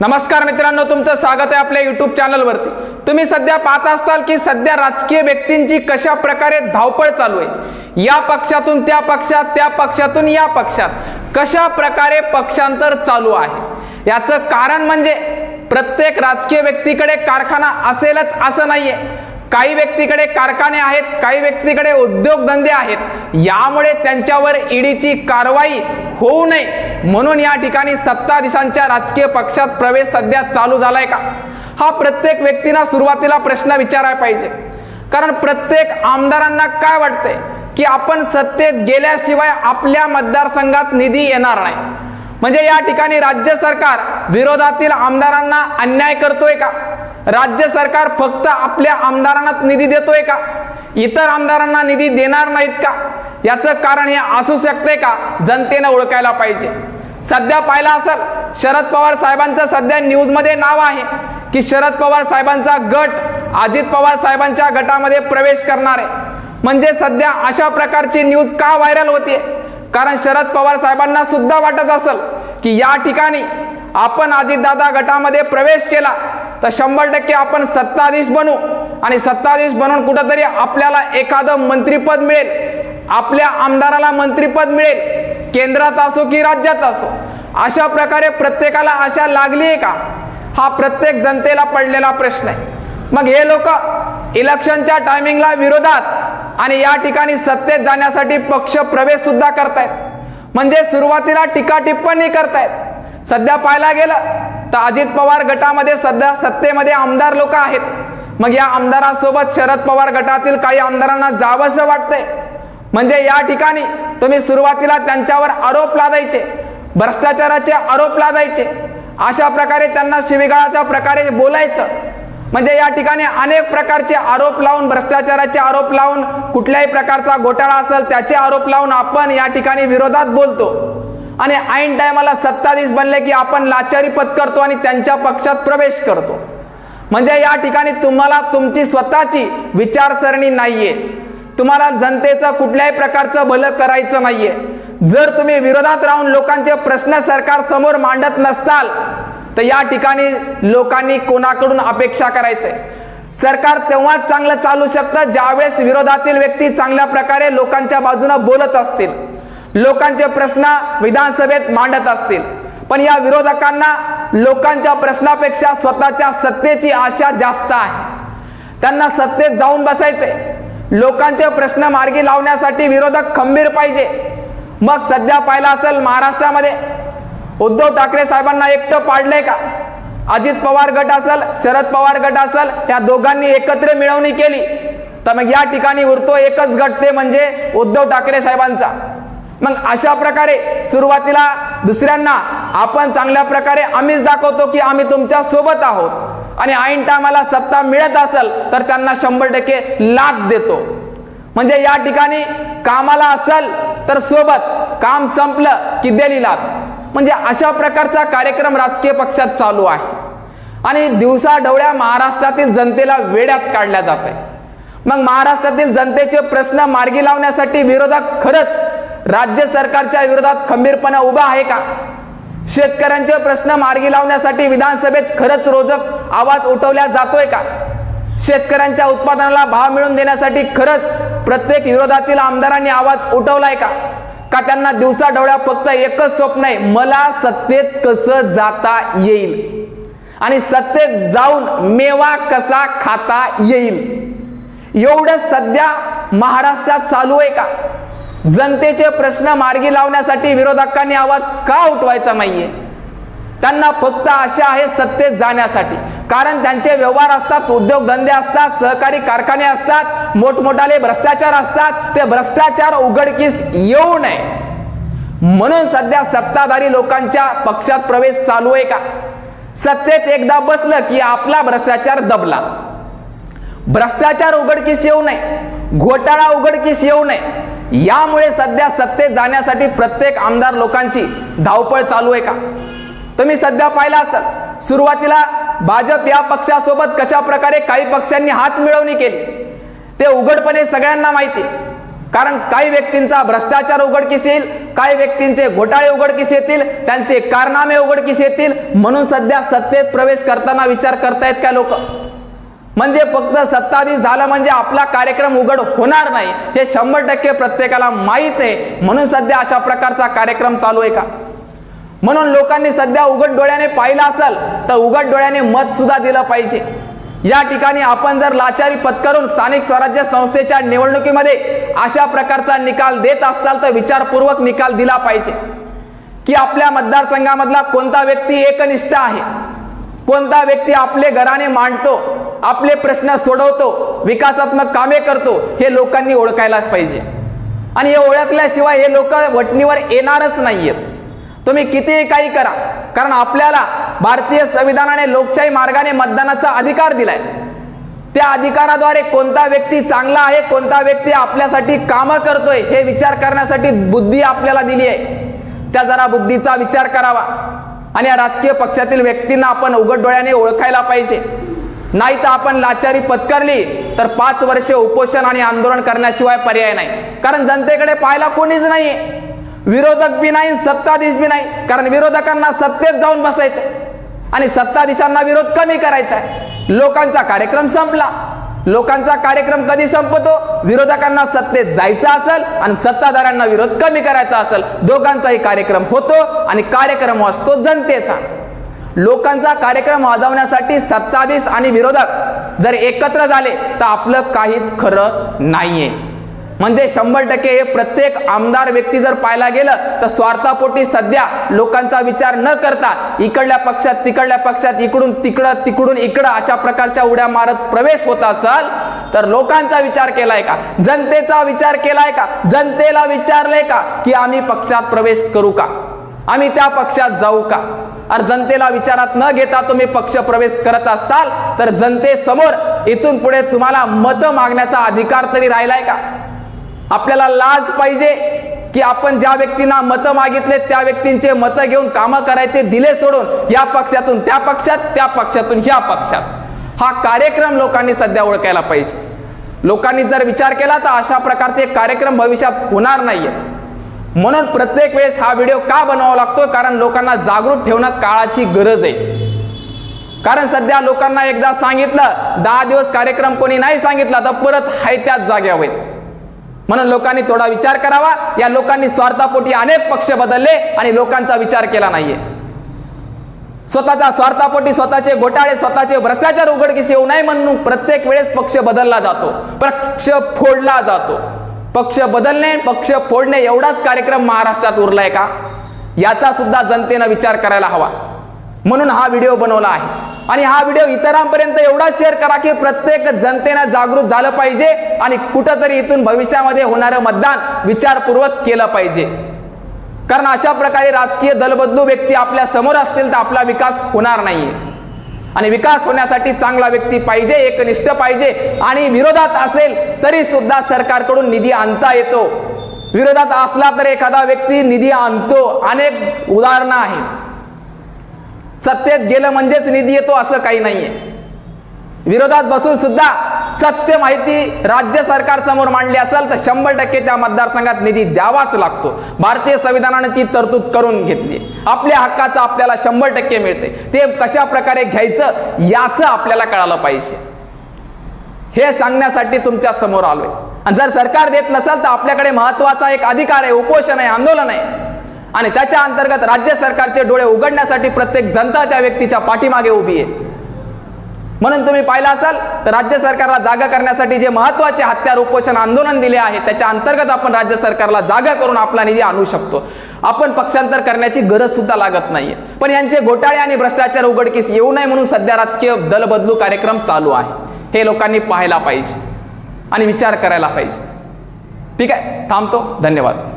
नमस्कार मित्रांनो, तुमचं स्वागत आहे आपल्या YouTube चॅनलवरती। तुम्ही सध्या पाहत असाल की सध्या राजकीय व्यक्तींची कशा प्रकारे धावपळ चालू आहे। या पक्षातून त्या पक्षात, त्या पक्षातून या पक्षात कशा प्रकारे पक्षांतर चालू आहे। याचं कारण म्हणजे प्रत्येक राजकीय व्यक्तीकडे कारखाना असेलच असं नाहीये। काही व्यक्तीकडे कारखाने आहेत, काही व्यक्तीकडे उद्योगधंदे आहेत। यामुळे त्यांच्यावर ईडीची कारवाई होऊ नये म्हणून या ठिकाणी सत्ताधीशांच्या राजकीय पक्षात प्रवेश सध्या चालू झालाय का, हा प्रत्येक व्यक्तींना सुरुवातीला प्रश्न विचारायला पाहिजे। कारण प्रत्येक आमदारांना काय वाटतंय की आपण सत्तेत गेल्याशिवाय आपल्या मतदारसंघात निधी येणार नाही। म्हणजे या ठिकाणी राज्य सरकार विरोधातील आमदारांना अन्याय करतोय का? राज्य सरकार फक्त आपल्या आमदारांना निधी देतोय का? इतर आमदारांना निधी देणार नाहीत का? याचं कारण हे असू शकते का? जनतेने ओळखायला पाहिजे। सध्या पाहिलं असेल, शरद पवार साहेबांचं सध्या न्यूज मध्ये नाव आहे की शरद पवार साहेबांचा गट अजित पवार साहेबांच्या गटामध्ये प्रवेश करणार आहे। म्हणजे सध्या अशा प्रकारची न्यूज का व्हायरल होते? कारण शरद पवार साहेबांना सुद्धा वाटत असेल की या ठिकाणी आपण अजितदादा गटामध्ये प्रवेश केला तर 100% आपण सत्ताधीश बनू आणि सत्ताधीश बनून कुठेतरी आपल्याला एखादं मंत्रिपद मिळेल, आपल्या आमदाराला मंत्रिपद मिळेल, केंद्रात असो की राज्यात असो। अशा प्रकारे प्रत्येकाला आशा लागली आहे का? हा प्रत्येक जनतेला पडलेला प्रश्न आहे। मग हे लोक इलेक्शनच्या टायमिंगला विरोधात आणि या ठिकाणी सत्तेत जाण्यासाठी पक्ष प्रवेश सुद्धा करतायत। म्हणजे सुरुवातीला टीका टिप्पणी करतायत। सध्या पाहायला गेलं तर अजित पवार गटामध्ये सध्या सत्तेमध्ये आमदार लोक आहेत। मग या आमदारांसोबत शरद पवार गटातील काही आमदारांना जावंसं वाटतंय। म्हणजे या ठिकाणी तुम्ही सुरुवातीला त्यांच्यावर आरोप लादायचे, भ्रष्टाचाराचे आरोप लादायचे, अशा प्रकारे त्यांना शिवीगाळाच्या प्रकारे बोलायचं। म्हणजे या ठिकाणी अनेक प्रकारचे आरोप लावून, भ्रष्टाचाराचे आरोप लावून, कुठल्याही प्रकारचा घोटाळा असेल त्याचे आरोप लावून आपण या ठिकाणी विरोधात बोलतो आणि ऐन टायमाला सत्ताधीश बनले की आपण लाचारी पत्करतो आणि त्यांच्या पक्षात प्रवेश करतो। म्हणजे या ठिकाणी तुम्हाला तुमची स्वतःची विचारसरणी नाहीये, तुम्हाला जनतेचं कुठल्याही प्रकारचं भलं करायचं नाहीये। जर तुम्ही विरोधात राहून लोकांचे प्रश्न सरकार समोर मांडत नसताल तर या ठिकाणी लोकांनी कोणाकडून अपेक्षा करायचंय? सरकार तेव्हाच चांगलं चालू शकतं ज्यावेळेस विरोधातील व्यक्ती चांगल्या प्रकारे लोकांच्या बाजूने बोलत असतील, लोकांचे प्रश्न विधानसभेत मांडत असतील। पण या विरोधकांना लोकांच्या प्रश्नापेक्षा स्वतःच्या सत्तेची आशा जास्त आहे। त्यांना सत्तेत जाऊन बसायचे, लोकांचे प्रश्न मार्गी लावण्यासाठी विरोधक खंबीर पाहिजे। मग सध्या पाहिलं असेल महाराष्ट्रामध्ये उद्धव ठाकरे साहेबांना एकटं पाडलंय का? अजित पवार गट असेल, शरद पवार गट असेल, या दोघांनी एकत्र मिळवणी केली तर मग या ठिकाणी उरतो एकच गट, ते म्हणजे उद्धव ठाकरे साहेबांचा। मग अशा प्रकारे सुरुवातीला दुसऱ्यांना आपण चांगल्या प्रकारे आम्हीच दाखवतो की आम्ही तुमच्या सोबत आहोत आणि ऐन टायमाला सत्ता मिळत असेल तर त्यांना 100% लाथ देतो। म्हणजे या ठिकाणी कामाला असेल तर सोबत, काम संपलं की दिली लाथ। म्हणजे अशा प्रकारचा कार्यक्रम राजकीय पक्षात चालू आहे आणि दिवसाढवळ्या महाराष्ट्रातील जनतेला वेड्यात काढल्या जात आहे। मग महाराष्ट्रातील जनतेचे प्रश्न मार्गी लावण्यासाठी विरोधक खरंच राज्य सरकारच्या विरोधात खंबीरपणे उभा आहे का? शेतकऱ्यांचे प्रश्न मार्गी लावण्यासाठी विधानसभेत खरंच रोजच आवाज उठवला जातोय का? शेतकऱ्यांच्या उत्पादनाला भाव मिळवून देण्यासाठी खरंच प्रत्येक विरोधातील आमदारांनी आवाज उठवलाय का? का त्यांना दिवसाढवळ्या फक्त एकच स्वप्न आहे, मला सत्तेत कसं जाता येईल आणि सत्तेत जाऊन मेवा कसा खाता येईल, एवढं सध्या महाराष्ट्रात चालू आहे का? जनतेचे प्रश्न मार्गी लावण्यासाठी विरोधकांनी आवाज का उठवायचा नाहीये? त्यांना फक्त आशा आहे सत्तेत जाण्यासाठी। कारण त्यांचे व्यवहार असतात, उद्योगधंदे असतात, सहकारी कारखाने असतात, मोठमोठाले भ्रष्टाचार असतात। ते भ्रष्टाचार उघडकीस येऊ नये म्हणून सध्या सत्ताधारी लोकांच्या पक्षात प्रवेश चालू आहे का? सत्तेत एकदा बसलं की आपला भ्रष्टाचार दबला। भ्रष्टाचार उघडकीस येऊ नये, घोटाळा उघडकीस येऊ नये, यामुळे सध्या सत्तेत जाण्यासाठी प्रत्येक आमदार लोकांची धावपळ चालू आहे का? तुम्ही सध्या पाहिलं असेल, सुरुवातीला भाजप या पक्षासोबत कशा प्रकारे काही पक्षांनी हात मिळवणी केली ते उघडपणे सगळ्यांना माहिती। कारण काही व्यक्तींचा भ्रष्टाचार उघडकीस येईल, काही व्यक्तींचे घोटाळे उघडकीस येतील, त्यांचे कारनामे उघडकीस येतील, म्हणून सध्या सत्तेत प्रवेश करताना विचार करतायत का लोक? म्हणजे फक्त सत्ताधीश झालं म्हणजे आपला कार्यक्रम उघड होणार नाही हे 100% प्रत्येकाला माहीत आहे, म्हणून सध्या अशा प्रकारचा कार्यक्रम चालू आहे का? म्हणून लोकांनी सध्या उघड डोळ्याने पाहिलं असेल तर उघड डोळ्याने मत सुद्धा दिलं पाहिजे. या ठिकाणी आपण जर लाचारी पत्करून स्थानिक स्वराज्य संस्थेच्या निवडणुकीमध्ये अशा प्रकारचा निकाल देत असाल तर विचारपूर्वक निकाल दिला पाहिजे की आपल्या मतदारसंघामधला कोणता व्यक्ती एकनिष्ठ आहे, कोणता व्यक्ती आपले घराणे मांडतो, आपले प्रश्न सोडवतो, विकासात्मक कामे करतो, हे लोकांनी ओळखायलाच पाहिजे. आणि हे ओळखल्याशिवाय हे लोक वटणीवर येणारच नाहीयेत. तुम्ही कितीही काही करा, कारण आपल्याला भारतीय संविधानाने लोकशाही मार्गाने मतदानाचा अधिकार दिलाय. त्या अधिकाराद्वारे कोणता व्यक्ती चांगला आहे, कोणता व्यक्ती आपल्यासाठी कामं करतोय हे विचार करण्यासाठी बुद्धी आपल्याला दिली आहे. त्या जरा बुद्धीचा विचार करावा आणि या राजकीय पक्षातील व्यक्तींना आपण उघड डोळ्याने ओळखायला पाहिजे. नाही तर आपण लाचारी पत्करली तर 5 वर्षे उपोषण आणि आंदोलन करण्याशिवाय पर्याय नाही. कारण जनतेकडे पाहायला कोणीच नाहीये, विरोधक बी नाही, सत्ताधीश बी नाही. कारण विरोधकांना सत्तेत जाऊन बसायचंय आणि सत्ताधीशांना विरोध कमी करायचा आहे. लोकांचा कार्यक्रम संपला. लोकांचा कार्यक्रम कधी संपतो? विरोधकांना सत्तेत जायचं असेल आणि सत्ताधाऱ्यांना विरोध कमी करायचा असेल, दोघांचाही कार्यक्रम होतो आणि कार्यक्रम असतो जनतेचा. लोकांचा कार्यक्रम वाजवण्यासाठी सत्ताधीश आणि विरोधक जर एकत्र झाले तर आपलं काहीच खरं नाहीये. म्हणजे 100% हे प्रत्येक आमदार व्यक्ती जर पाहायला गेलं तर स्वार्थापोटी सध्या लोकांचा विचार न करता इकडल्या पक्षात तिकडल्या पक्षात, इकडून तिकडं तिकडून इकडं अशा प्रकारच्या उड्या मारत प्रवेश होत असेल तर लोकांचा विचार केलाय का? जनतेचा विचार केलाय का? जनतेला विचारलंय का की आम्ही पक्षात प्रवेश करू का, आम्ही त्या पक्षात जाऊ का? अरे जनतेला विचारात न घेता तुम्ही पक्ष प्रवेश करत असताल तर जनतेसमोर इथून पुढे तुम्हाला मत मागण्याचा अधिकार तरी राहिलाय का? आपल्याला लाज पाहिजे की आपण ज्या व्यक्तींना मत मागितले त्या व्यक्तींचे मत घेऊन कामं करायचे दिले सोडून या पक्षातून त्या पक्षात, त्या पक्षातून ह्या पक्षात. हा कार्यक्रम लोकांनी सध्या ओळखायला पाहिजे. लोकांनी जर विचार केला तर अशा प्रकारचे कार्यक्रम भविष्यात होणार नाहीये. म्हणून प्रत्येक वेळेस हा व्हिडिओ का बनवावा लागतो? कारण लोकांना जागृत ठेवणं काळाची गरज आहे. कारण सध्या लोकांना एकदा सांगितलं, 10 दिवस कार्यक्रम कोणी नाही सांगितला तर परत हाय त्याच जाग्यावर. म्हणून लोकांनी थोडा विचार करावा. या लोकांनी स्वार्थापोटी अनेक पक्ष बदलले आणि लोकांचा विचार केला नाहीये. स्वतःच्या स्वार्थापोटी स्वतःचे घोटाळे, स्वतःचे भ्रष्टाचार उघडकीस येऊ नये म्हणून प्रत्येक वेळेस पक्ष बदलला जातो, पक्ष फोडला जातो. पक्ष बदलणे, पक्ष फोडणे एवढाच कार्यक्रम महाराष्ट्रात उरलाय का? याचा सुद्धा जनतेने विचार करायला हवा. म्हणून हा व्हिडिओ बनवला आहे आणि हा व्हिडिओ इतरांपर्यंत एवढा शेअर करा की प्रत्येक जनतेने जागृत झालं पाहिजे आणि कुठंतरी इथून भविष्यामध्ये होणारं मतदान विचारपूर्वक केलं पाहिजे. कारण अशा प्रकारे राजकीय दलबदलू व्यक्ती आपल्या समोर असतील तर आपला विकास होणार नाहीये. आणि विकास होण्यासाठी चांगला व्यक्ती पाहिजे, एकनिष्ठ पाहिजे आणि विरोधात असेल तरी सुद्धा सरकारकडून निधी आणता येतो. विरोधात असला तर एखादा व्यक्ती निधी आणतो. अनेक उदाहरणं आहेत. सत्तेत गेलं म्हणजेच निधी येतो असं काही नाहीये. विरोधात बसून सुद्धा सत्य माहिती राज्य सरकार समोर मांडली असेल तर 100% त्या मतदारसंघात निधी द्यावाच लागतो. भारतीय संविधानाने ती तरतूद करून घेतली. आपल्या हक्काचं आपल्याला 100% मिळते. ते कशा प्रकारे घ्यायचं याचं आपल्याला कळालं पाहिजे. हे सांगण्यासाठी तुमच्या समोर आलोय. आणि जर सरकार देत नसेल तर आपल्याकडे महत्वाचा एक अधिकार आहे, उपोषण आहे, आंदोलन आहे. आणि त्याच्या अंतर्गत राज्य सरकारचे डोळे उघडण्यासाठी प्रत्येक जनता त्या व्यक्तीच्या पाठीमागे उभी आहे. म्हणून तुम्ही पाहिलं असाल तर राज्य सरकारला जागा करण्यासाठी जे महत्वाचे हत्यार उपोषण आंदोलन दिले आहे त्याच्या अंतर्गत आपण राज्य सरकारला जागा करून आपला निधी आणू शकतो. आपण पक्षांतर करण्याची गरज सुद्धा लागत नाहीये. पण यांचे घोटाळे आणि भ्रष्टाचार उघडकीस येऊ नये म्हणून सध्या राजकीय दल बदलू कार्यक्रम चालू आहे. हे लोकांनी पाहायला पाहिजे आणि विचार करायला पाहिजे. ठीक आहे, थांबतो. धन्यवाद.